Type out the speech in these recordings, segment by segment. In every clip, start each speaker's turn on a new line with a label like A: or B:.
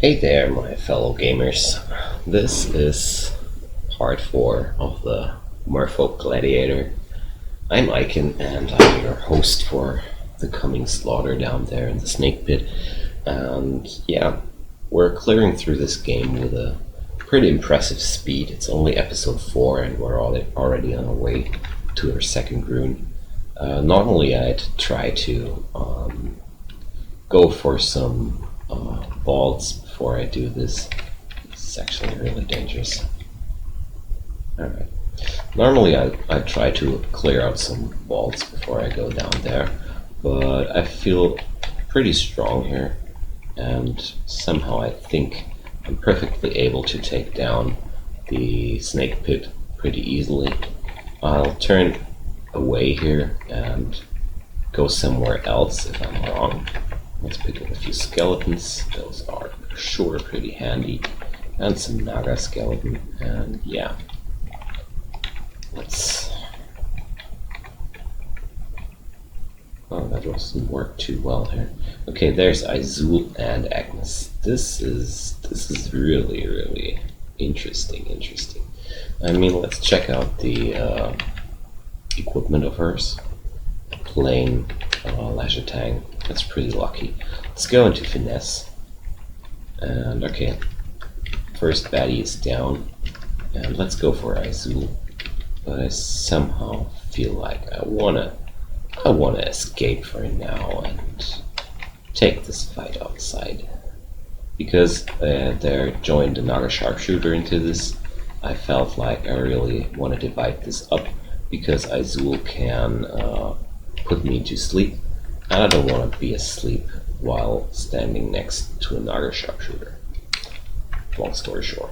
A: Hey there, my fellow gamers. This is part 4 of the Merfolk Gladiator. I'm Ic0n, and I'm your host for the coming slaughter down there in the snake pit. And yeah, we're clearing through this game with a pretty impressive speed. It's only episode 4 and we're already on our way to our second rune. Normally I'd try to go for some vaults before I do this. This is actually really dangerous. Alright. Normally I try to clear out some vaults before I go down there, but I feel pretty strong here, and somehow I think I'm perfectly able to take down the snake pit pretty easily. I'll turn away here and go somewhere else if I'm wrong. Let's pick up a few skeletons. Those are sure pretty handy. And some Naga skeleton. And yeah. Let's... Oh, that doesn't work too well here. Okay, there's Ic0n and Agnes. This is really interesting. I mean, let's check out the equipment of hers. Plain leisure tang. That's pretty lucky. Let's go into finesse. And okay, first baddie is down. And let's go for Ic0n. But I somehow feel like I wanna escape for now and take this fight outside. Because there joined a Naga sharpshooter into this, I felt like I really want to divide this up, because Ic0n can put me to sleep, and I don't want to be asleep while standing next to a Naga sharpshooter. Long story short.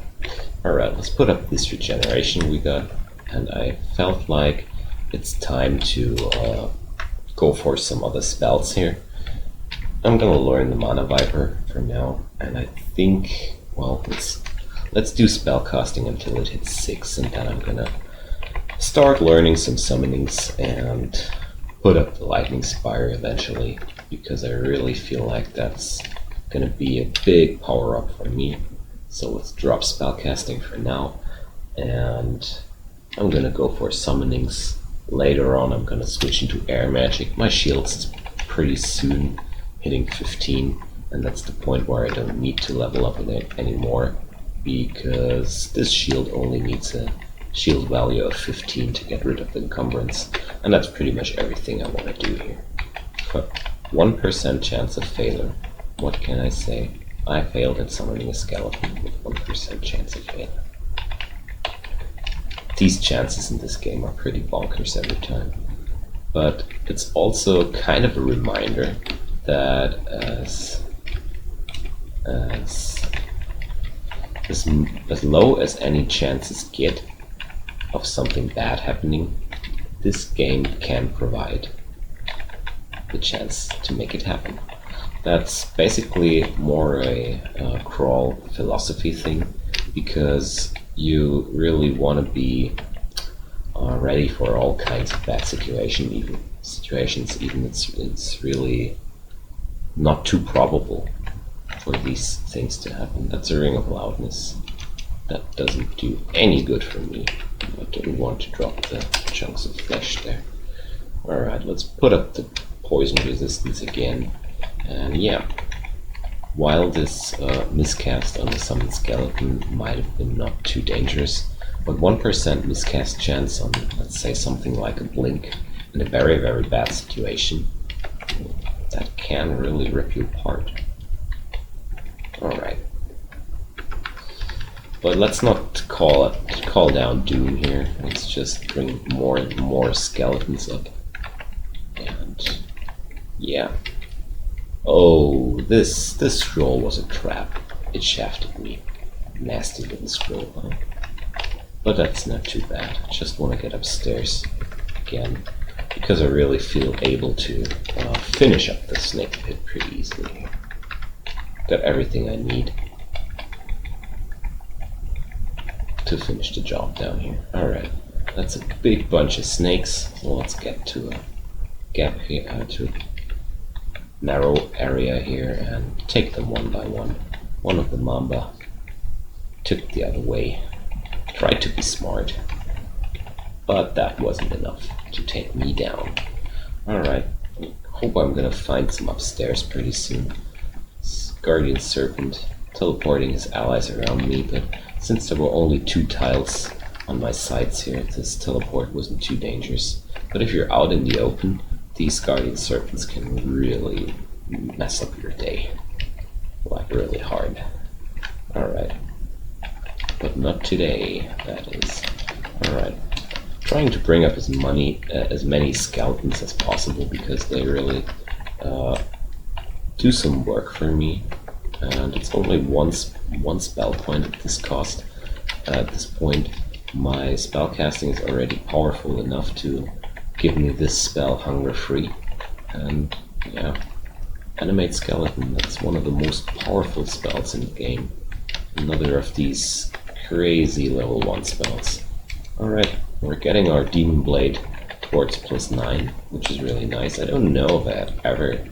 A: Alright, let's put up this regeneration we got, and I felt like it's time to go for some other spells here. I'm gonna learn the Mana Viper for now, and I think, well, let's do spell casting until it hits 6, and then I'm gonna start learning some summonings and put up the Lightning Spire eventually, because I really feel like that's gonna be a big power up for me. So let's drop spellcasting for now, and I'm gonna go for summonings. Later on I'm gonna switch into air magic. My shield's pretty soon hitting 15, and that's the point where I don't need to level up it anymore, because this shield only needs a shield value of 15 to get rid of the encumbrance, and that's pretty much everything I want to do here. But 1% chance of failure. What can I say? I failed at summoning a skeleton with 1% chance of failure. These chances in this game are pretty bonkers every time. But it's also kind of a reminder that as low as any chances get of something bad happening, this game can provide the chance to make it happen. That's basically more a crawl philosophy thing, because you really want to be ready for all kinds of bad situations, even it's really not too probable for these things to happen. That's a ring of loudness. That doesn't do any good for me. I don't want to drop the chunks of flesh there. Alright, let's put up the poison resistance again. And yeah, while this miscast on the summoned skeleton might have been not too dangerous, but 1% miscast chance on, let's say, something like a blink in a very bad situation, that can really rip you apart. Alright. But let's not call down doom here. Let's just bring more and more skeletons up. And yeah. Oh, this scroll was a trap. It shafted me. Nasty little scroll, huh? But that's not too bad. I just want to get upstairs again, because I really feel able to finish up the snake pit pretty easily. Got everything I need to finish the job down here. Alright, that's a big bunch of snakes, so let's get to a gap here, to a narrow area here and take them one by one. One of the Mamba took the other way, tried to be smart, but that wasn't enough to take me down. Alright, hope I'm gonna find some upstairs pretty soon. Guardian Serpent teleporting his allies around me, but since there were only 2 tiles on my sides here, this teleport wasn't too dangerous. But if you're out in the open, these Guardian Serpents can really mess up your day. Like really hard. Alright. But not today, that is. Alright. Trying to bring up as many skeletons as possible because they really do some work for me. And it's only one spell point at this cost. At this point, my spellcasting is already powerful enough to give me this spell hunger free. And yeah, Animate Skeleton, that's one of the most powerful spells in the game. Another of these crazy level 1 spells. Alright, we're getting our Demon Blade towards +9, which is really nice. I don't know if I had ever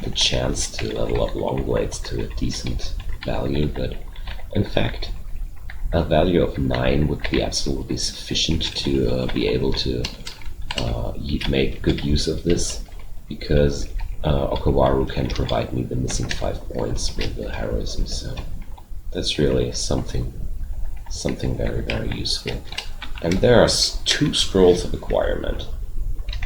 A: the chance to level up long blades to a decent value, but in fact, a value of 9 would be absolutely sufficient to be able to make good use of this, because Okawaru can provide me the missing 5 points with the heroism, so that's really something very, very useful. And there are 2 scrolls of acquirement.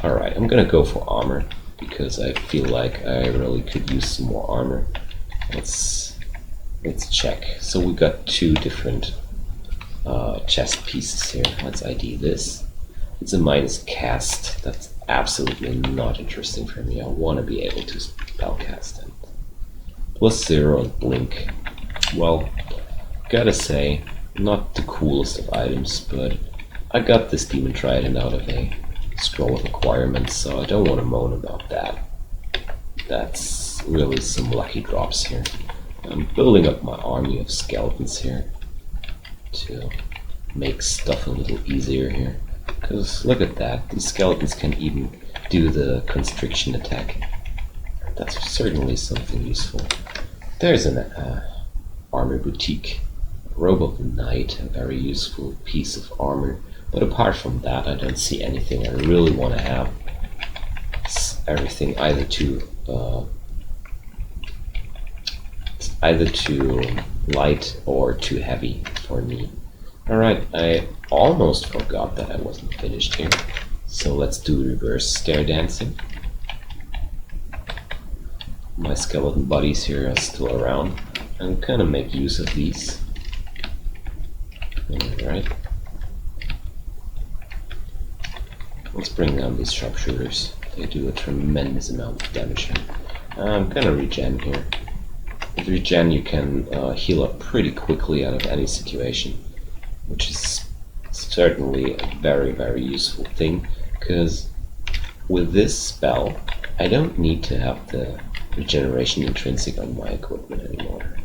A: Alright, I'm gonna go for armor, because I feel like I really could use some more armor. Let's check. So we got 2 different chest pieces here. Let's ID this. It's a minus cast. That's absolutely not interesting for me. I want to be able to spellcast it. +0 and blink. Well, gotta say, not the coolest of items, but I got this Demon Trident out of a scroll of acquirements, so I don't want to moan about that. That's really some lucky drops here. I'm building up my army of skeletons here to make stuff a little easier here. Because look at that, these skeletons can even do the constriction attack. That's certainly something useful. There's an armor boutique. Robe of the Knight, a very useful piece of armor. But apart from that, I don't see anything I really want to have. It's everything either too light or too heavy for me. Alright, I almost forgot that I wasn't finished here. So let's do reverse stair dancing. My skeleton buddies here are still around. I'm gonna make use of these. Alright. Let's bring down these sharpshooters. They do a tremendous amount of damage here. I'm gonna regen here. With regen you can heal up pretty quickly out of any situation, which is certainly a very, very useful thing, because with this spell I don't need to have the regeneration intrinsic on my equipment anymore,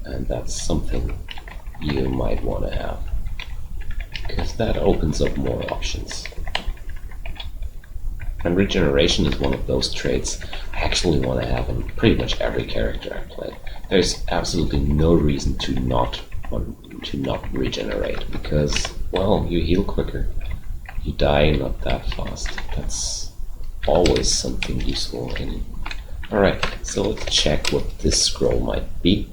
A: and that's something you might want to have, because that opens up more options. And regeneration is one of those traits I actually want to have in pretty much every character I play. There's absolutely no reason to not regenerate, because, well, you heal quicker, you die not that fast. That's always something useful. Alright, so let's check what this scroll might be.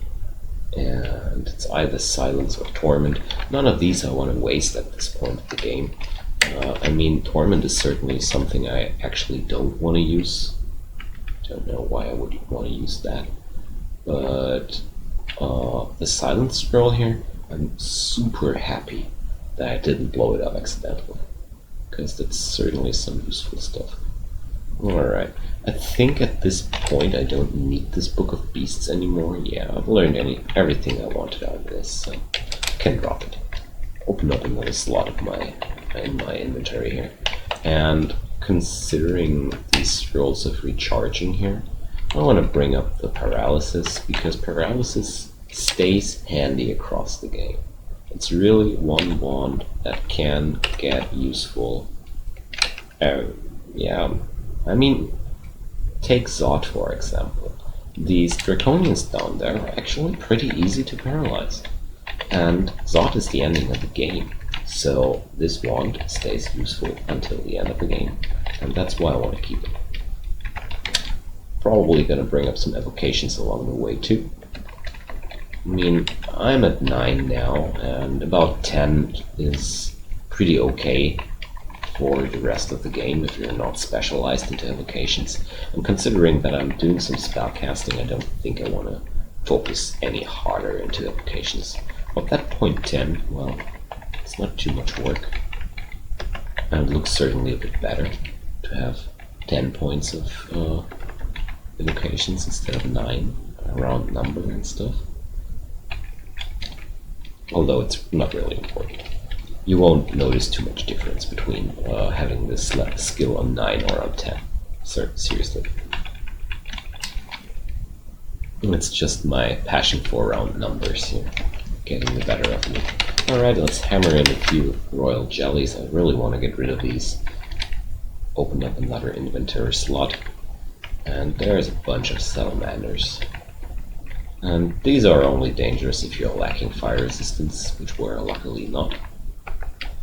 A: And it's either Silence or Torment. None of these I want to waste at this point of the game. I mean, Torment is certainly something I actually don't want to use. Don't know why I would want to use that. But the Silence scroll here, I'm super happy that I didn't blow it up accidentally, because that's certainly some useful stuff. Alright, I think at this point I don't need this Book of Beasts anymore. Yeah, I've learned everything I wanted out of this, so I can drop it. Open up another slot of in my inventory here. And considering these scrolls of recharging here, I want to bring up the Paralysis, because Paralysis stays handy across the game. It's really one wand that can get useful. Yeah, I mean, take Zod for example. these draconians down there are actually pretty easy to paralyze. And Zod is the ending of the game, so this wand stays useful until the end of the game, and that's why I want to keep it. Probably gonna bring up some evocations along the way too. I mean, I'm at 9 now, and about 10 is pretty okay for the rest of the game if you're not specialized into evocations. And considering that I'm doing some spell casting, I don't think I want to focus any harder into evocations. But that point 10, well, it's not too much work. And it looks certainly a bit better to have 10 points of evocations instead of 9, a round number and stuff. Although it's not really important. You won't notice too much difference between having this skill on 9 or on 10. Seriously. It's just my passion for round numbers here, getting the better of me. Alright, let's hammer in a few royal jellies. I really want to get rid of these. Open up another inventory slot. And there's a bunch of salamanders. And these are only dangerous if you're lacking fire resistance, which we're luckily not.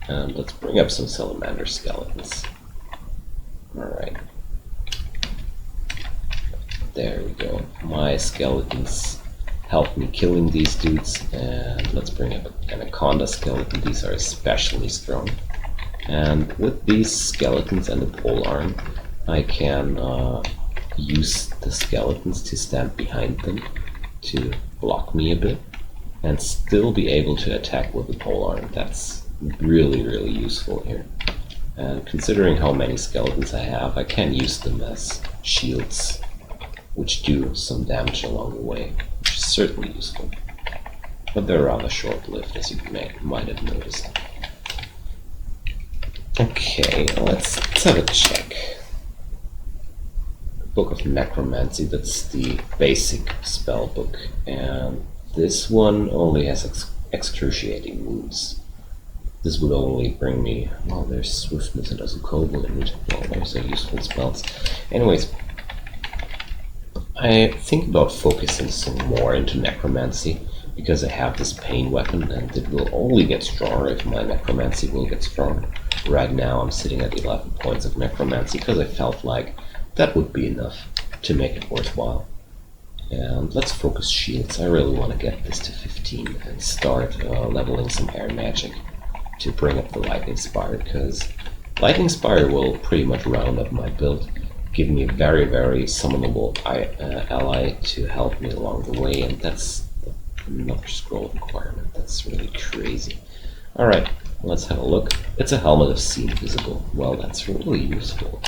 A: And let's bring up some salamander skeletons. Alright. There we go. My skeletons help me killing these dudes. And let's bring up an anaconda skeleton. These are especially strong. And with these skeletons and the pole arm, I can use the skeletons to stand behind them to block me a bit and still be able to attack with the pole arm. That's really useful here. And considering how many skeletons I have, I can use them as shields, which do some damage along the way, which is certainly useful. But they're rather short-lived, as you might have noticed. Okay, let's have a check. Book of Necromancy, that's the basic spell book, and this one only has excruciating wounds. This would only bring me, well, there's swiftness and Azukovo in it. Well, there's a useful spells. Anyways, I think about focusing some more into Necromancy, because I have this pain weapon, and it will only get stronger if my Necromancy will get stronger. Right now I'm sitting at 11 points of Necromancy, because I felt like that would be enough to make it worthwhile. And let's focus shields. I really want to get this to 15 and start leveling some air magic to bring up the Lightning Spire, because Lightning Spire will pretty much round up my build, give me a very summonable ally to help me along the way, and that's another scroll requirement. That's really crazy. Alright, let's have a look. It's a helmet of Seen Visible. Well, that's really useful.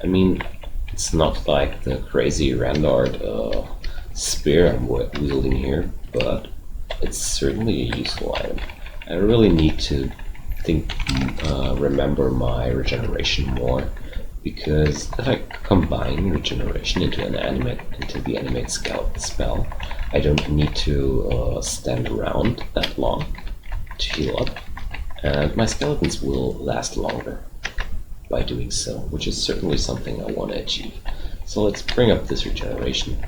A: I mean, it's not like the crazy Randard spear I'm wielding here, but it's certainly a useful item. I really need to remember my regeneration more, because if I combine regeneration into the animate skeleton spell, I don't need to stand around that long to heal up, and my skeletons will last longer by doing so, which is certainly something I want to achieve. So let's bring up this regeneration,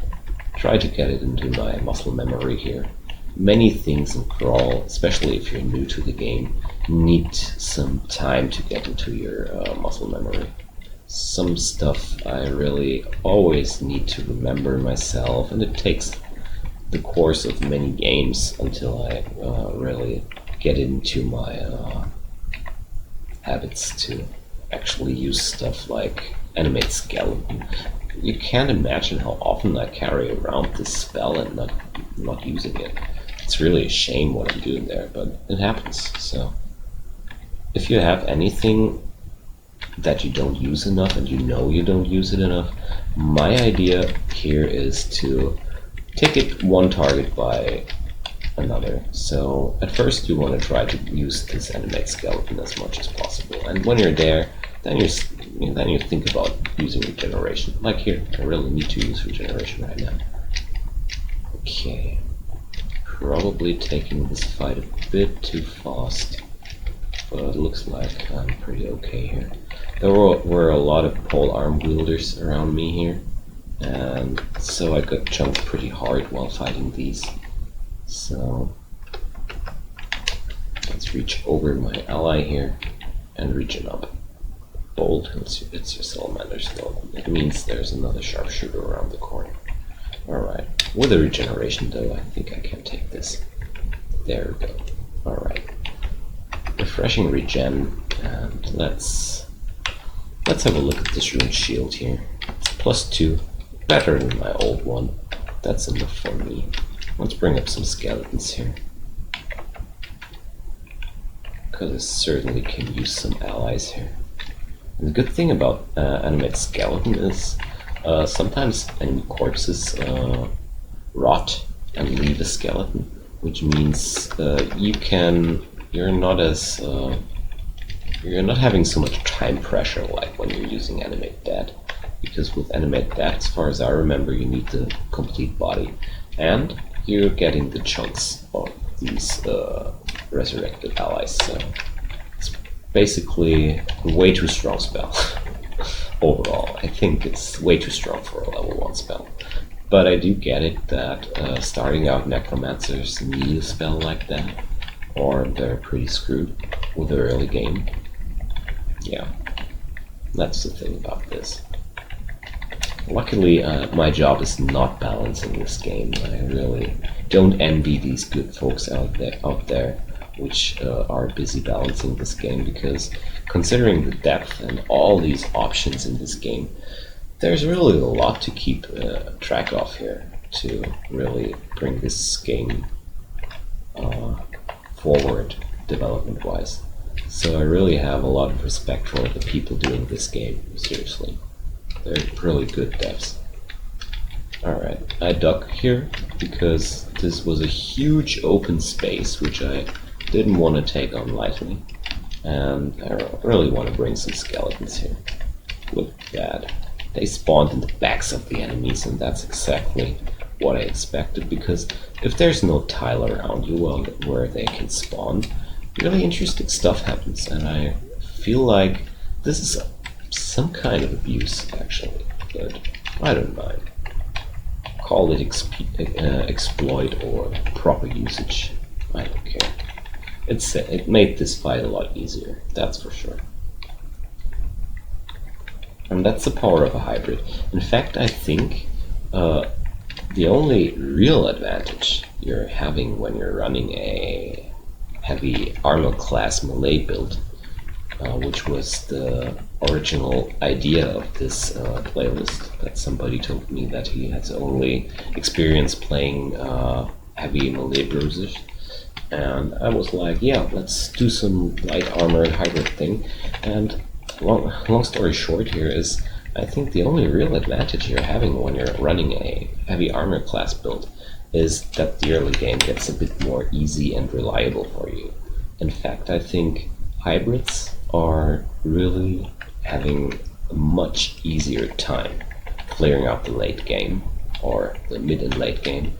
A: try to get it into my muscle memory here. Many things in Crawl, especially if you're new to the game, need some time to get into your muscle memory. Some stuff I really always need to remember myself, and it takes the course of many games until I really get into my habits to actually use stuff like Animate Skeleton. You can't imagine how often I carry around this spell and not using it. It's really a shame what I'm doing there, but it happens. So if you have anything that you don't use enough and you know you don't use it enough, my idea here is to take it one target by another. So at first you want to try to use this Animate Skeleton as much as possible, and when you're there, then you think about using regeneration. Like here, I really need to use regeneration right now. Okay, probably taking this fight a bit too fast, but it looks like I'm pretty okay here. There were a lot of pole arm wielders around me here, and so I got jumped pretty hard while fighting these. So let's reach over my ally here and regen up. Bold, it's your salamander skeleton. It means there's another sharpshooter around the corner. Alright, with a regeneration though, I think I can take this. There we go. Alright. Refreshing regen, and let's have a look at this ruined shield here. It's +2, better than my old one. That's enough for me. Let's bring up some skeletons here, because I certainly can use some allies here. And the good thing about animate skeleton is sometimes enemy corpses rot and leave a skeleton, which means you're not having so much time pressure like when you're using animate dead, because with animate dead, as far as I remember, you need the complete body, and you're getting the chunks of these resurrected allies. So it's basically a way too strong spell. Overall, I think it's way too strong for a level 1 spell. But I do get it that starting out necromancers need a spell like that, or they're pretty screwed with the early game. Yeah, that's the thing about this. Luckily, my job is not balancing this game. I really don't envy these good folks out there which are busy balancing this game, because considering the depth and all these options in this game, there's really a lot to keep track of here to really bring this game forward development-wise. So I really have a lot of respect for the people doing this game, seriously. They're really good devs. Alright, I duck here because this was a huge open space which I didn't want to take on lightly, and I really want to bring some skeletons here. Look at that. They spawned in the backs of the enemies, and that's exactly what I expected, because if there's no tile around you where they can spawn, really interesting stuff happens, and I feel like this is some kind of abuse, actually, but I don't mind. Call it exploit or proper usage, I don't care. It made this fight a lot easier, that's for sure. And that's the power of a hybrid. In fact, I think the only real advantage you're having when you're running a heavy armor class melee build, which was the original idea of this playlist, that somebody told me that he has only experience playing heavy melee bruisers, and I was like, yeah, let's do some light armor hybrid thing. And long story short here is, I think the only real advantage you're having when you're running a heavy armor class build is that the early game gets a bit more easy and reliable for you. In fact, I think hybrids are really having a much easier time clearing out the late game, or the mid and late game,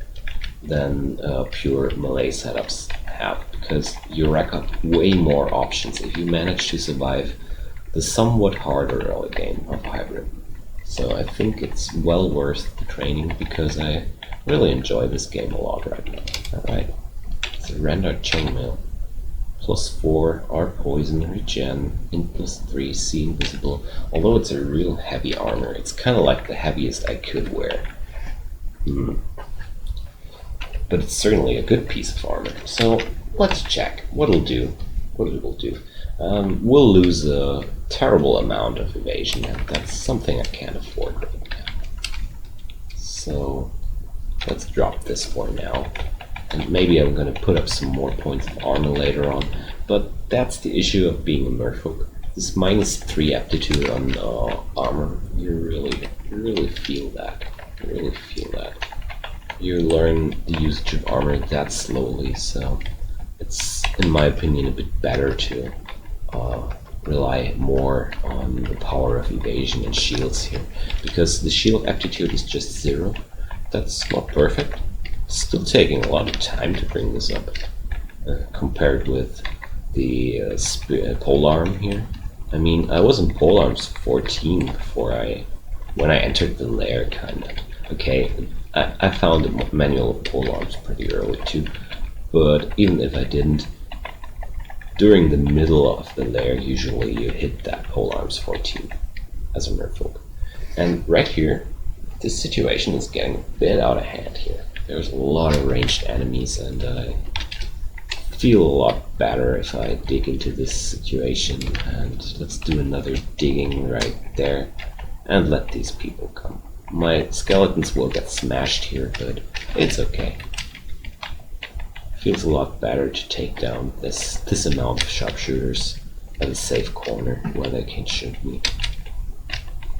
A: than pure melee setups have, because you rack up way more options if you manage to survive the somewhat harder early game of hybrid. So I think it's well worth the training, because I really enjoy this game a lot right now. Alright, it's a rendered chainmail. +4 art poison, regen, in +3, see invisible. Although it's a real heavy armor, it's kind of like the heaviest I could wear. But it's certainly a good piece of armor. So let's check what it'll do. We'll lose a terrible amount of evasion, and that's something I can't afford right now. So let's drop this for now, and maybe I'm going to put up some more points of armor later on, but that's the issue of being a merfolk. This -3 aptitude on armor, you really feel that. You learn the usage of armor that slowly, so it's, in my opinion, a bit better to rely more on the power of evasion and shields here, because the shield aptitude is just 0. That's not perfect. Still taking a lot of time to bring this up, compared with the polearm here. I mean, I was in polearms 14 before I when I entered the lair, kind of. Okay, I found the manual pole arms pretty early too, but even if I didn't, during the middle of the lair, usually you hit that pole arms 14 as a merfolk. And right here, this situation is getting a bit out of hand here. There's a lot of ranged enemies, and I feel a lot better if I dig into this situation. And let's do another digging right there and let these people come. My skeletons will get smashed here, but it's okay. Feels a lot better to take down this amount of sharpshooters at a safe corner where they can shoot me.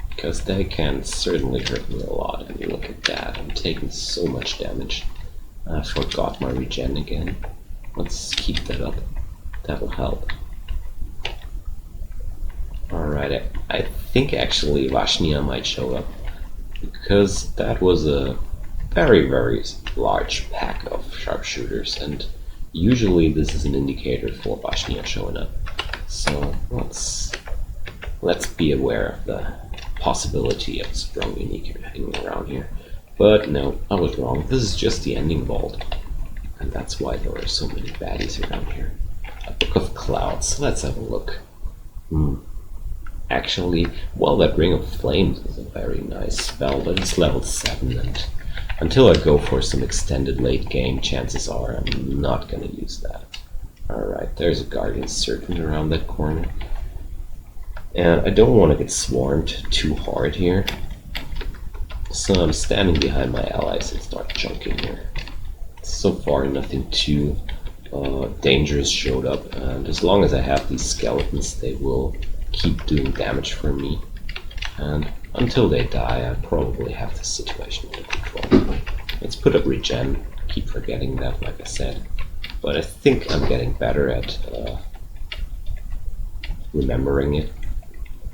A: Because they can certainly hurt me a lot. And look at that, I'm taking so much damage. I forgot my regen again. Let's keep that up. That'll help. Alright, I think actually Vashnia might show up, because that was a very, very large pack of sharpshooters, and usually this is an indicator for Vashnia showing up. So let's be aware of the possibility of a strong unique hanging around here. But no, I was wrong. This is just the ending vault, and that's why there are so many baddies around here. A Book of Clouds. Let's have a look. Actually, well, that Ring of Flames is a very nice spell, but it's level 7, and until I go for some extended late game, chances are I'm not going to use that. Alright, there's a Guardian Serpent around that corner. And I don't want to get swarmed too hard here, so I'm standing behind my allies and start chunking here. So far, nothing too dangerous showed up, and as long as I have these skeletons, they will keep doing damage for me. And until they die, I probably have the situation under control. Let's put up regen. Keep forgetting that, like I said. But I think I'm getting better at remembering it.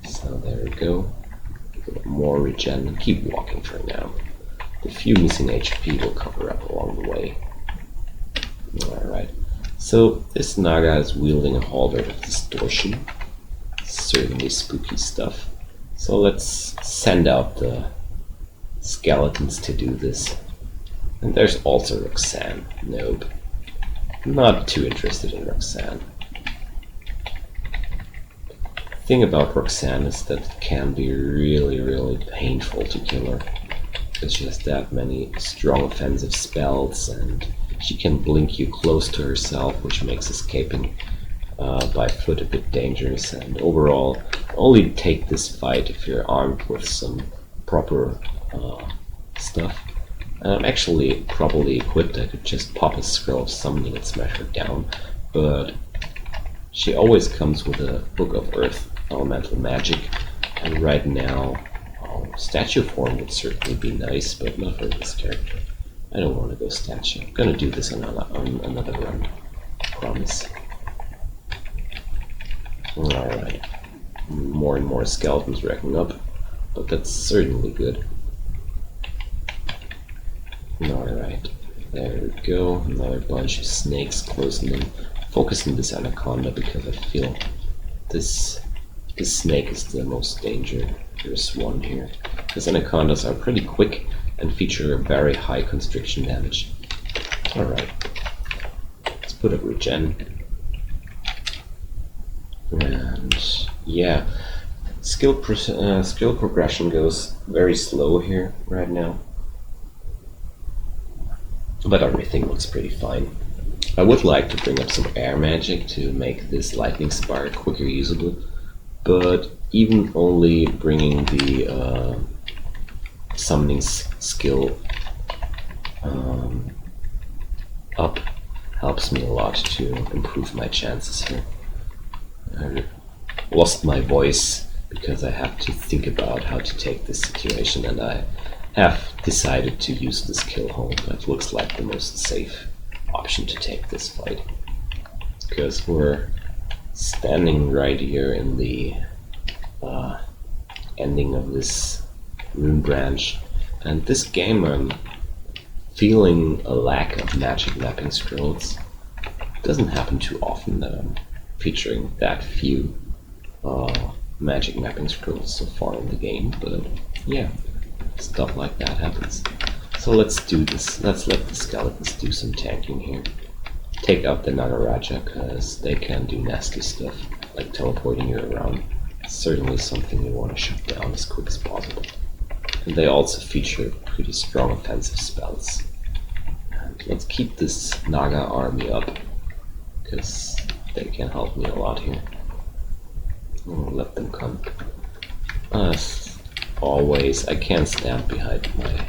A: So there we go. A little more regen and keep walking for now. The few missing HP will cover up along the way. Alright. So this Naga is wielding a halberd of distortion. Certainly spooky stuff. So let's send out the skeletons to do this. And there's also Roxanne. Nope. Not too interested in Roxanne. The thing about Roxanne is that it can be really, really painful to kill her. Because she has that many strong offensive spells, and she can blink you close to herself, which makes escaping by foot a bit dangerous. And overall, only take this fight if you're armed with some proper stuff. And I'm actually properly equipped. I could just pop a scroll of summoning and smash her down, but she always comes with a Book of Earth elemental magic, and right now statue form would certainly be nice, but not for this character. I don't want to go statue. I'm gonna do this on another run, I promise. Alright, more and more skeletons racking up, but that's certainly good. Alright, there we go, another bunch of snakes closing in. Focusing this anaconda because I feel this snake is the most dangerous one here. Because anacondas are pretty quick and feature a very high constriction damage. Alright, let's put up regen. And yeah, skill progression goes very slow here right now. But everything looks pretty fine. I would like to bring up some air magic to make this lightning spark quicker usable, but even only bringing the summoning skill up helps me a lot to improve my chances here. I lost my voice because I have to think about how to take this situation, and I have decided to use this kill hold. That looks like the most safe option to take this fight, because we're standing right here in the ending of this rune branch, and this game I'm feeling a lack of magic mapping scrolls. It doesn't happen too often that I'm featuring that few magic mapping scrolls so far in the game, but yeah, stuff like that happens. So let's do this. Let's let the skeletons do some tanking here. Take out the Nagaraja, because they can do nasty stuff, like teleporting you around. It's certainly something you want to shut down as quick as possible. And they also feature pretty strong offensive spells. And let's keep this Naga army up, because they can help me a lot here. I'll let them come. As always, I can stand behind my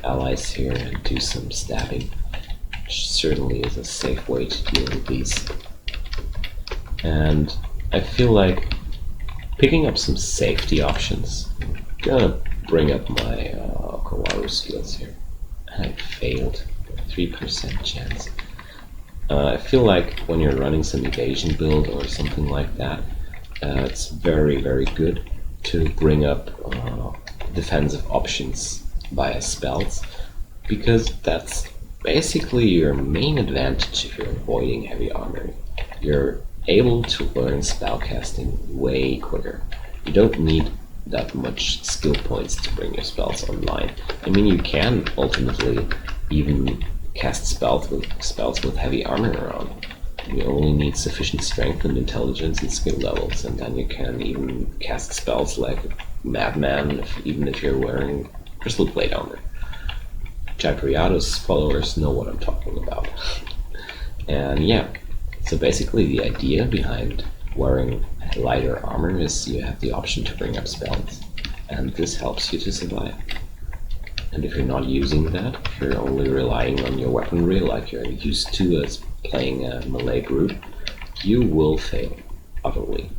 A: allies here and do some stabbing, which certainly is a safe way to deal with these. And I feel like picking up some safety options. I'm gonna bring up my Kawaru skills here. I failed. 3% chance. I feel like when you're running some evasion build or something like that, it's very, very good to bring up defensive options via spells, because that's basically your main advantage if you're avoiding heavy armor. You're able to learn spellcasting way quicker. You don't need that much skill points to bring your spells online. I mean, you can ultimately even cast spells with heavy armor around. You only need sufficient strength and intelligence and skill levels, and then you can even cast spells like Madman, even if you're wearing Crystal Blade armor. Jaipuriado's followers know what I'm talking about. And yeah, so basically the idea behind wearing lighter armor is you have the option to bring up spells, and this helps you to survive. And if you're not using that, if you're only relying on your weaponry like you're used to as playing a melee brute, you will fail utterly.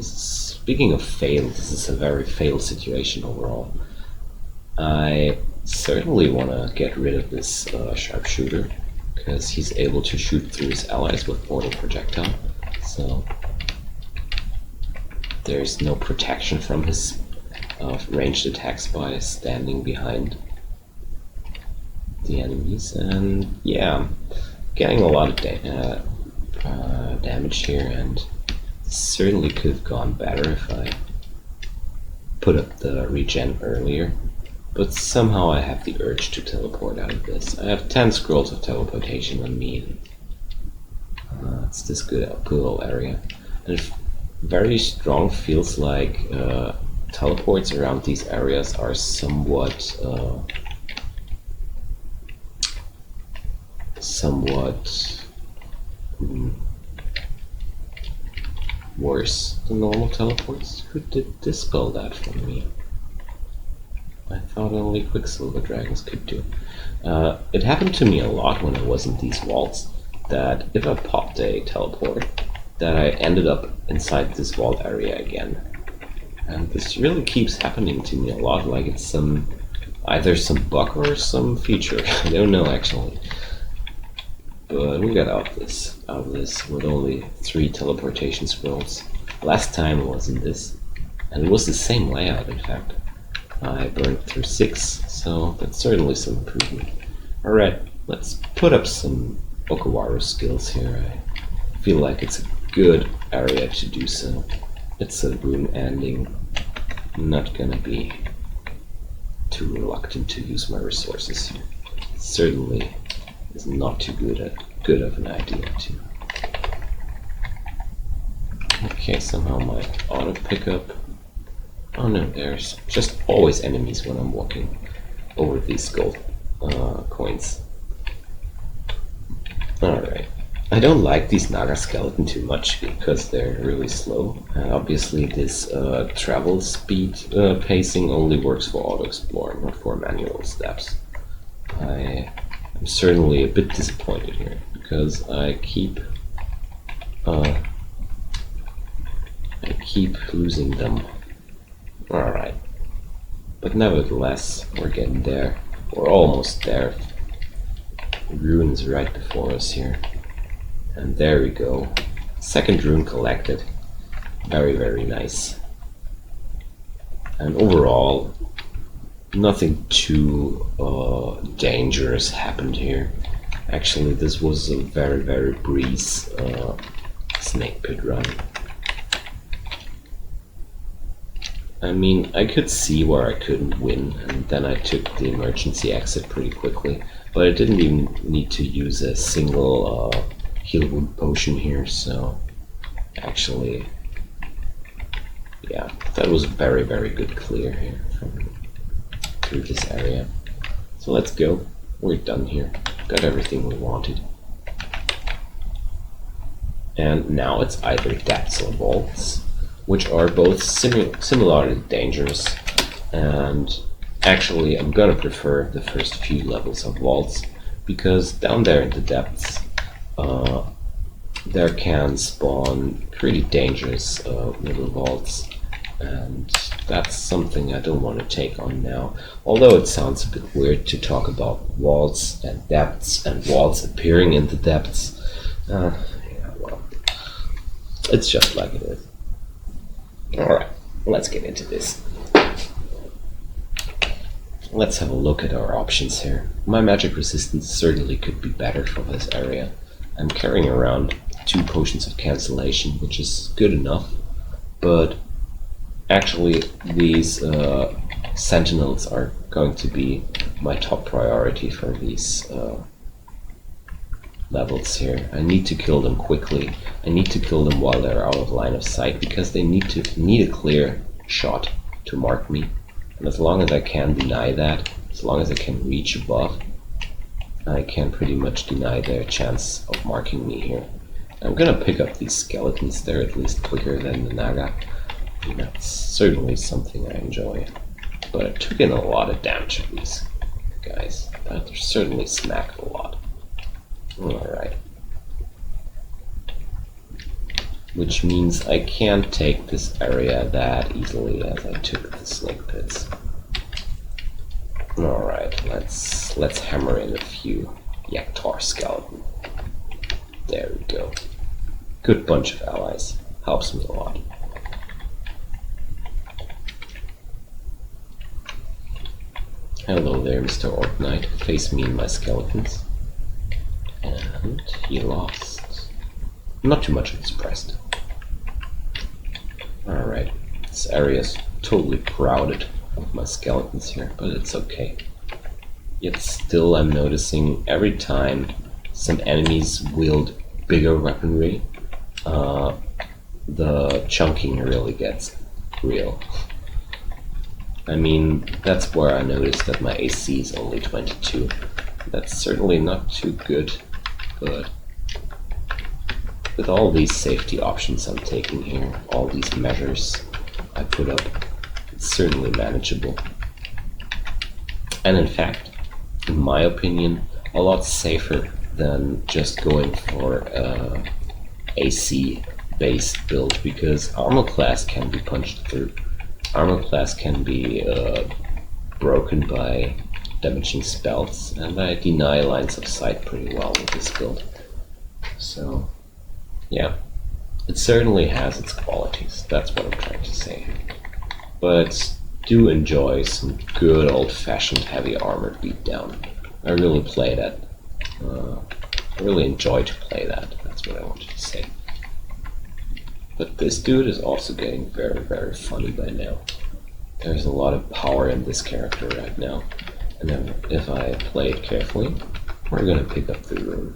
A: Speaking of fail, this is a very fail situation overall. I certainly want to get rid of this sharpshooter, because he's able to shoot through his allies with mortal projectile, so there's no protection from his ranged attacks by standing behind the enemies. And yeah, getting a lot of damage here, and certainly could have gone better if I put up the regen earlier. But somehow I have the urge to teleport out of this. I have 10 scrolls of teleportation on me. It's this good old area. And very strong feels like teleports around these areas are somewhat worse than normal teleports. Who did dispel that for me? I thought only Quicksilver Dragons could do. It happened to me a lot when I was in these vaults, that if I popped a teleport, that I ended up inside this vault area again. And this really keeps happening to me a lot, like it's either some bug or some feature. I don't know actually. But we got out of this with only 3 teleportation scrolls. Last time it was in this, and it was the same layout in fact. I burned through 6, so that's certainly some improvement. Alright, let's put up some Okawaru skills here. I feel like it's a good area to do so. It's a rune ending. I'm not gonna be too reluctant to use my resources here. It certainly is not too good of an idea to. Okay, somehow my auto pickup. Oh no, there's just always enemies when I'm walking over these gold coins. Alright. I don't like these Naga skeleton too much because they're really slow. Obviously this travel speed pacing only works for auto-explore, not for manual steps. I'm certainly a bit disappointed here because I keep losing them. Alright. But nevertheless, we're getting there. We're almost there. Rune's right before us here. And there we go. Second rune collected. Very, very nice. And overall, nothing too dangerous happened here. Actually, this was a very, very breeze snake pit run. I mean, I could see where I couldn't win, and then I took the emergency exit pretty quickly. But I didn't even need to use a single heal wound potion here, so actually, yeah, that was a very, very good clear here through this area. So let's go. We're done here. Got everything we wanted. And now it's either depths or vaults, which are both similarly dangerous. And actually, I'm gonna prefer the first few levels of vaults, because down there in the depths, there can spawn pretty dangerous little vaults, and that's something I don't want to take on now. Although it sounds a bit weird to talk about vaults and vaults appearing in the depths. Yeah, well, it's just like it is. Alright, let's get into this. Let's have a look at our options here. My magic resistance certainly could be better for this area. I'm carrying around 2 potions of cancellation, which is good enough, but actually these sentinels are going to be my top priority for these levels here. I need to kill them quickly. I need to kill them while they're out of line of sight, because they need a clear shot to mark me. And as long as I can deny that, as long as I can reach above, I can pretty much deny their chance of marking me here. I'm gonna pick up these skeletons. They're at least quicker than the Naga. And that's certainly something I enjoy. But I took in a lot of damage of these guys. That certainly smacked a lot. Alright. Which means I can't take this area that easily as I took the snake pits. Alright, let's hammer in a few Ic0n skeleton. There we go. Good bunch of allies. Helps me a lot. Hello there, Mr. Orc Knight. Face me and my skeletons. And he lost. Not too much expressed. Alright, this area's totally crowded with my skeletons here, but it's okay. Yet still I'm noticing every time some enemies wield bigger weaponry, the chunking really gets real. I mean, that's where I noticed that my AC is only 22. That's certainly not too good, but with all these safety options I'm taking here, all these measures I put up, it's certainly manageable. And in fact, in my opinion, a lot safer than just going for a AC based build, because armor class can be punched through. Armor class can be broken by damaging spells, and I deny lines of sight pretty well with this build. So yeah, it certainly has its qualities, that's what I'm trying to say. But do enjoy some good old-fashioned heavy armor beatdown. I really play that. I really enjoy to play that, that's what I wanted to say. But this dude is also getting very, very funny by now. There's a lot of power in this character right now. And if I play it carefully, we're gonna pick up the rune.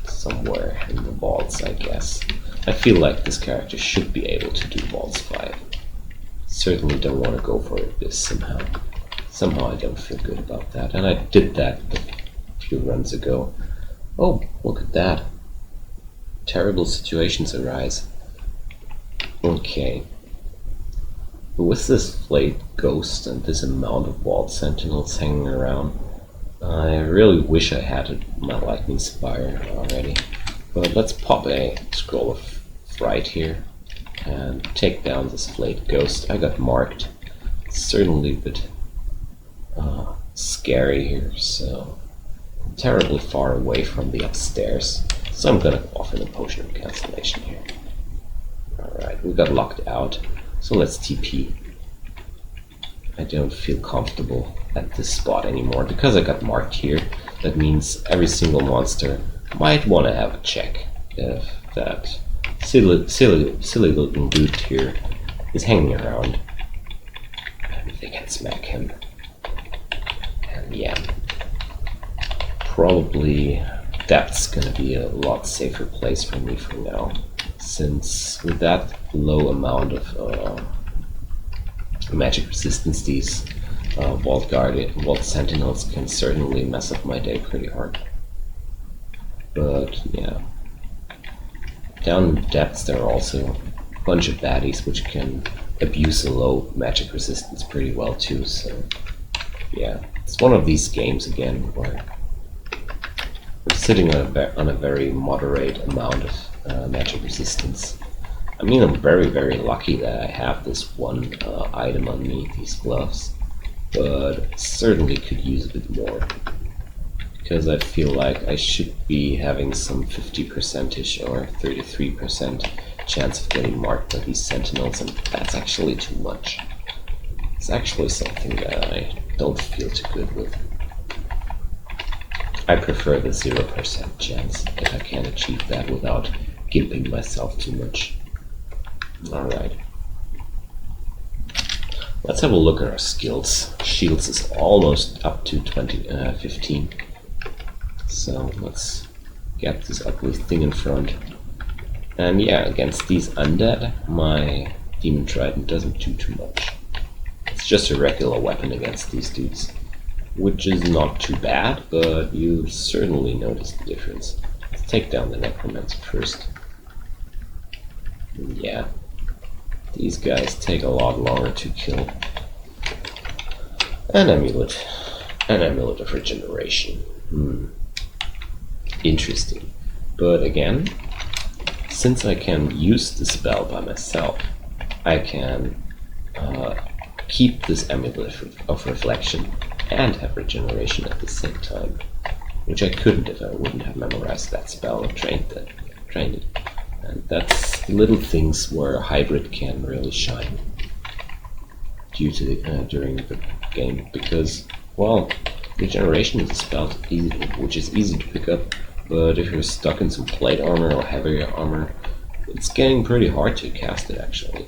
A: Somewhere in the vaults, I guess. I feel like this character should be able to do vaults 5. Certainly don't want to go for this somehow. Somehow I don't feel good about that. And I did that a few runs ago. Oh, look at that. Terrible situations arise. Okay. But with this flayed ghost and this amount of vault sentinels hanging around, I really wish I had my lightning spire already. But let's pop a scroll of fright here and take down this flayed ghost. I got marked. It's certainly a bit scary here, so I'm terribly far away from the upstairs. So I'm gonna offer the potion of cancellation here. Alright, we got locked out, so let's TP. I don't feel comfortable at this spot anymore because I got marked here. That means every single monster might want to have a check if that silly looking dude here is hanging around. if they can smack him. And yeah, probably that's gonna be a lot safer place for me for now, since with that low amount of magic resistance, these Vault Sentinels can certainly mess up my day pretty hard. But yeah, down in the depths there are also a bunch of baddies which can abuse a low magic resistance pretty well too, so yeah, it's one of these games again where we're sitting on a very moderate amount of magic resistance. I mean, I'm very, very lucky that I have this one item on me, these gloves, but certainly could use a bit more, because I feel like I should be having some 50%ish or 33% chance of getting marked by these sentinels, and that's actually too much. It's actually something that I don't feel too good with. I prefer the 0% chance if I can achieve that without gimping myself too much. Alright. Let's have a look at our skills. Shields is almost up to 15. So let's get this ugly thing in front. And yeah, against these undead, my Demon Trident doesn't do too much. It's just a regular weapon against these dudes, which is not too bad, but you certainly notice the difference. Let's take down the Necromancer first. Yeah, these guys take a lot longer to kill. An amulet of regeneration. Interesting. But again, since I can use the spell by myself, I can keep this amulet of reflection and have regeneration at the same time, which I couldn't if I wouldn't have memorized that spell or trained it. And that's little things where a hybrid can really shine during the game, because, well, regeneration is a spell which is easy to pick up, but if you're stuck in some plate armor or heavier armor, it's getting pretty hard to cast it actually.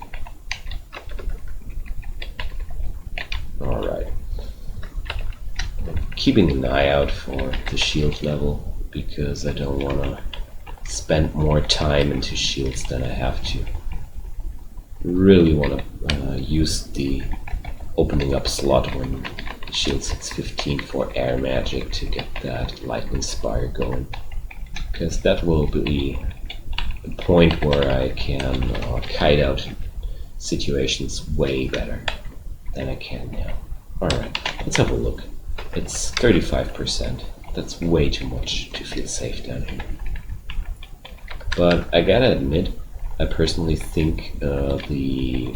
A: Alright. Keeping an eye out for the shield level, because I don't want to spend more time into shields than I have to. Really want to use the opening up slot when the shield hits 15 for air magic to get that lightning spire going, because that will be the point where I can kite out situations way better than I can now. Alright, let's have a look. It's 35%. That's way too much to feel safe down here. But I gotta admit, I personally think the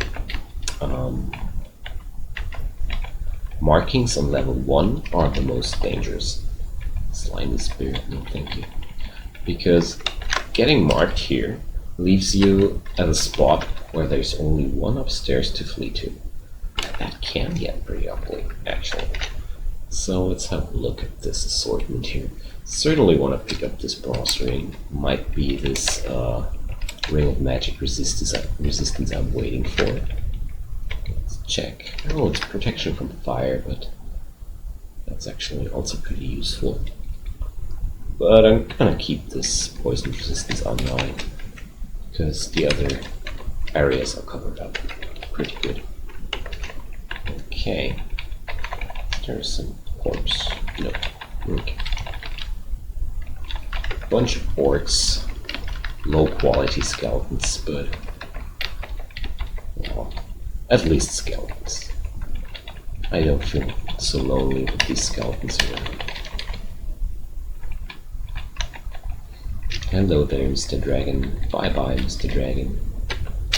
A: markings on level 1 are the most dangerous. Slimy Spirit, no thank you. Because getting marked here leaves you at a spot where there's only one upstairs to flee to. That can get pretty ugly, actually. So let's have a look at this assortment here. Certainly want to pick up this bronze ring. Might be this ring of magic resistance I'm waiting for. Let's check. Oh, it's protection from fire, but that's actually also pretty useful. But I'm gonna keep this poison resistance online, because the other areas are covered up pretty good. Okay. There's some corpse. No. Okay. Bunch of orcs. Low quality skeletons, but well, at least skeletons. I don't feel so lonely with these skeletons around. Hello there, Mr. Dragon. Bye bye, Mr. Dragon.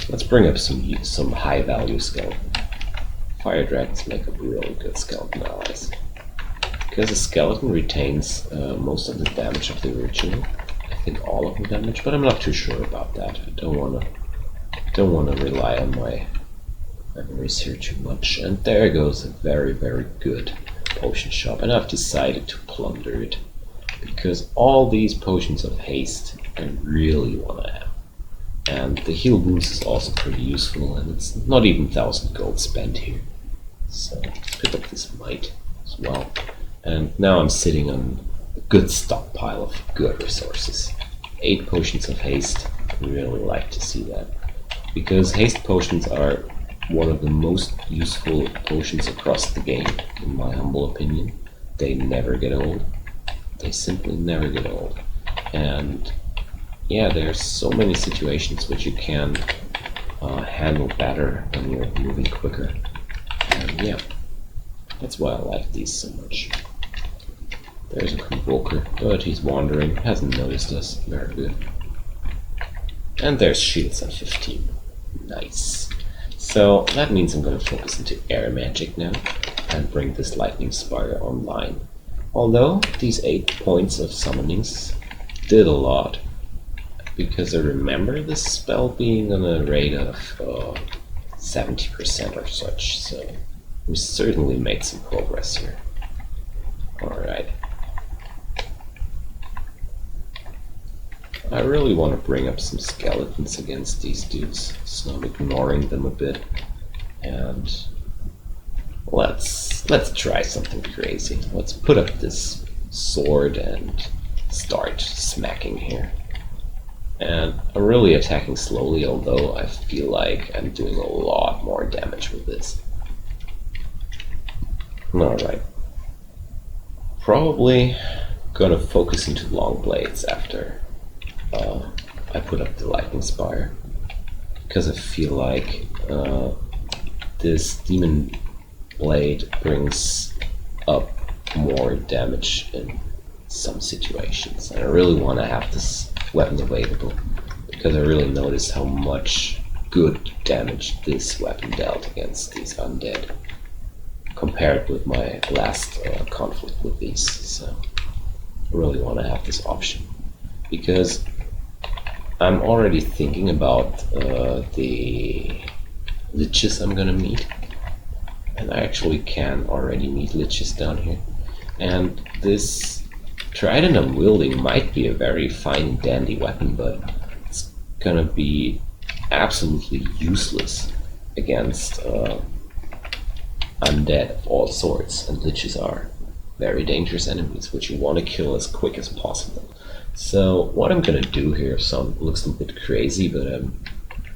A: Let's bring up some high value skeleton. Fire dragons make up really good skeleton allies, because a skeleton retains most of the damage of the original. I think all of the damage, but I'm not too sure about that. I don't wanna rely on my memories here too much. And there goes a very, very good potion shop, and I've decided to plunder it, because all these potions of haste I really wanna have. And the heal boost is also pretty useful, and it's not even 1000 gold spent here. So let's pick up this might as well. And now I'm sitting on a good stockpile of good resources. 8 potions of haste. I really like to see that. Because haste potions are one of the most useful potions across the game, in my humble opinion. They never get old. They simply never get old. And yeah, there's so many situations which you can handle better when you're moving quicker. And yeah, that's why I like these so much. There's a Convoker, but he's wandering, hasn't noticed us. Very good. And there's shields at 15. Nice. So that means I'm going to focus into air magic now and bring this lightning spire online. Although these 8 points of summonings did a lot, because I remember this spell being on a rate of 70% or such, so we certainly made some progress here. Alright. I really want to bring up some skeletons against these dudes, so I'm ignoring them a bit. And let's try something crazy. Let's put up this sword and start smacking here. And I'm really attacking slowly, although I feel like I'm doing a lot more damage with this. Alright. Probably gonna focus into long blades after I put up the lightning spire, because I feel like this demon blade brings up more damage in some situations, and I really want to have this weapon available because I really noticed how much good damage this weapon dealt against these undead compared with my last conflict with these. So I really want to have this option because I'm already thinking about the liches I'm gonna meet, and I actually can already meet liches down here. And this trident I'm wielding might be a very fine and dandy weapon, but it's gonna be absolutely useless against undead of all sorts, and liches are very dangerous enemies which you want to kill as quick as possible. So what I'm gonna do here looks a bit crazy, but I'm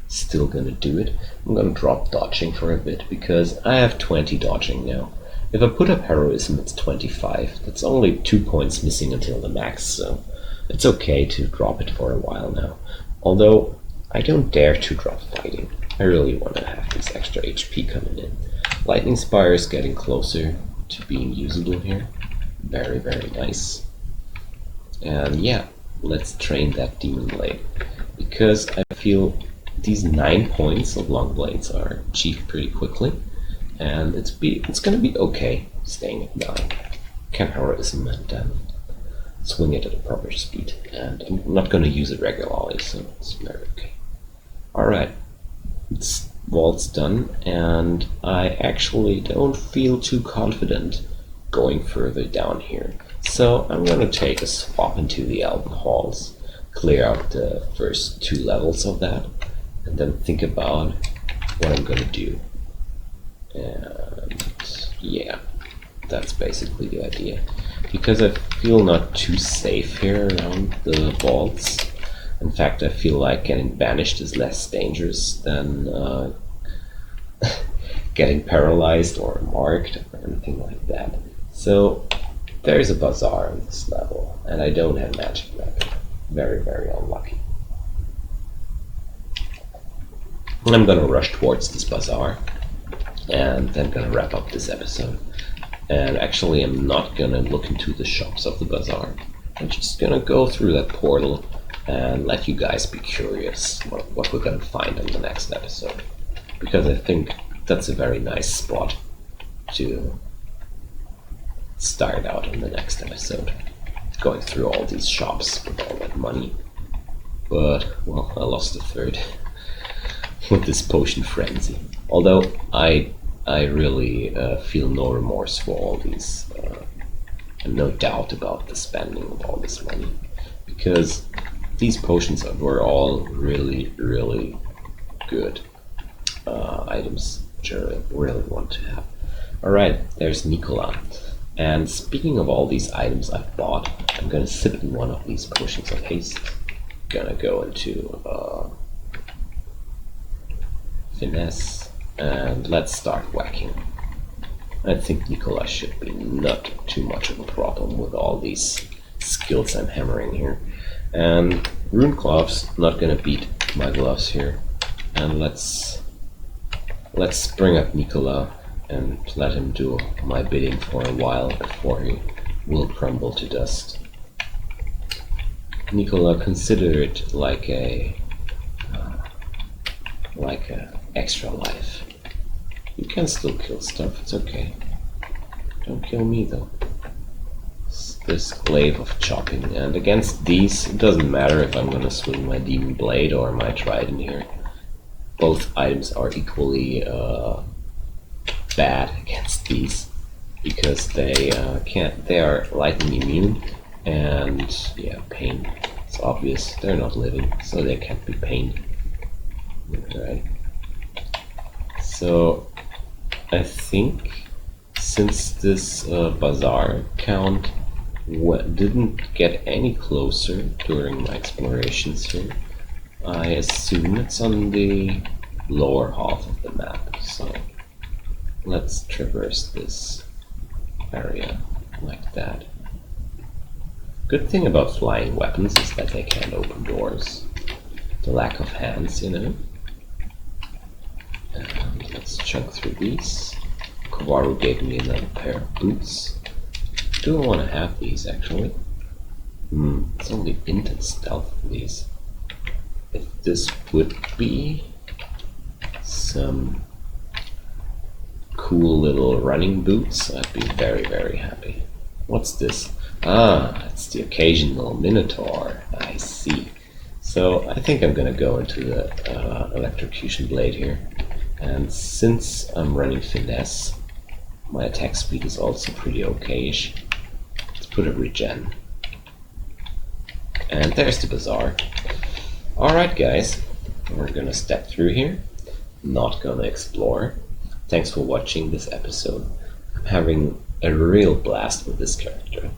A: still gonna do it. I'm gonna drop dodging for a bit because I have 20 dodging now. If I put up heroism, it's 25. That's only 2 points missing until the max, so it's okay to drop it for a while now. Although I don't dare to drop fighting. I really want to have this extra HP coming in. Lightning Spire is getting closer to being usable here. Very, very nice. And yeah, let's train that demon blade, because I feel these 9 points of long blades are achieved pretty quickly, and it's gonna be okay staying at 9. Can heroism and swing it at a proper speed, and I'm not gonna use it regularly, so it's very okay. Alright, it's vault's done, and I actually don't feel too confident going further down here. So I'm going to take a swap into the Elven Halls, clear out the first 2 levels of that, and then think about what I'm going to do. And yeah, that's basically the idea. Because I feel not too safe here around the vaults. In fact, I feel like getting banished is less dangerous than getting paralyzed or marked or anything like that. So there's a bazaar on this level, and I don't have magic weapon. Very, very unlucky. And I'm gonna rush towards this bazaar, and then gonna wrap up this episode. And actually, I'm not gonna look into the shops of the bazaar. I'm just gonna go through that portal and let you guys be curious what we're gonna find in the next episode. Because I think that's a very nice spot to start out in the next episode, going through all these shops with all that money. But, well, I lost a third with this potion frenzy. Although I really feel no remorse for all these, and no doubt about the spending of all this money, because these potions were all really, really good items which I really want to have. Alright, there's Nicola. And speaking of all these items I've bought, I'm gonna sip in one of these potions of haste. Gonna go into finesse, and let's start whacking. I think Nicola should be not too much of a problem with all these skills I'm hammering here. And rune gloves, not gonna beat my gloves here. And let's bring up Nicola and let him do my bidding for a while before he will crumble to dust. Nicola, consider it like a extra life. You can still kill stuff, it's okay. Don't kill me though. This glaive of chopping, and against these, it doesn't matter if I'm gonna swing my demon blade or my trident here. Both items are equally bad against these because they are lightning immune, and yeah, pain. It's obvious they're not living, so they can't be pained. Right. So I think since this bazaar count didn't get any closer during my explorations here, I assume it's on the lower half of the map. So let's traverse this area like that. Good thing about flying weapons is that they can't open doors. The lack of hands, you know. And let's chunk through these. Kowaru gave me another pair of boots. Do I want to have these actually? It's only int and stealth for these. If this would be some cool little running boots, I'd be very, very happy. What's this? Ah, it's the occasional Minotaur. I see. So I think I'm gonna go into the electrocution blade here. And since I'm running finesse, my attack speed is also pretty okay-ish. Let's put a regen. And there's the bazaar. Alright guys, we're gonna step through here. Not gonna explore. Thanks for watching this episode. I'm having a real blast with this character.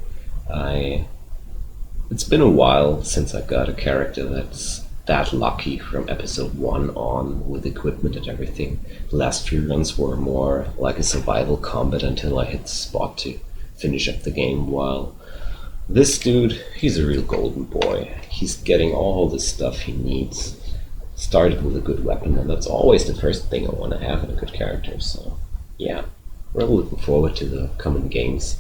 A: It's been a while since I got a character that's that lucky from episode 1 on with equipment and everything. The last few runs were more like a survival combat until I hit the spot to finish up the game, while this dude, he's a real golden boy. He's getting all the stuff he needs. Started with a good weapon, and that's always the first thing I want to have in a good character, so yeah. We're looking forward to the coming games,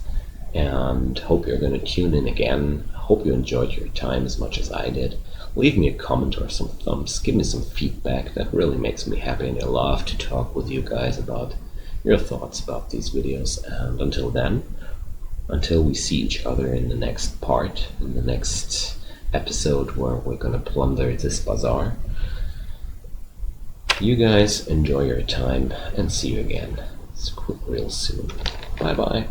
A: and hope you're going to tune in again. Hope you enjoyed your time as much as I did. Leave me a comment or some thumbs, give me some feedback, that really makes me happy, and I love to talk with you guys about your thoughts about these videos. And until then, until we see each other in the next part, in the next episode where we're gonna plunder this bazaar, you guys enjoy your time and see you again real soon. Bye bye.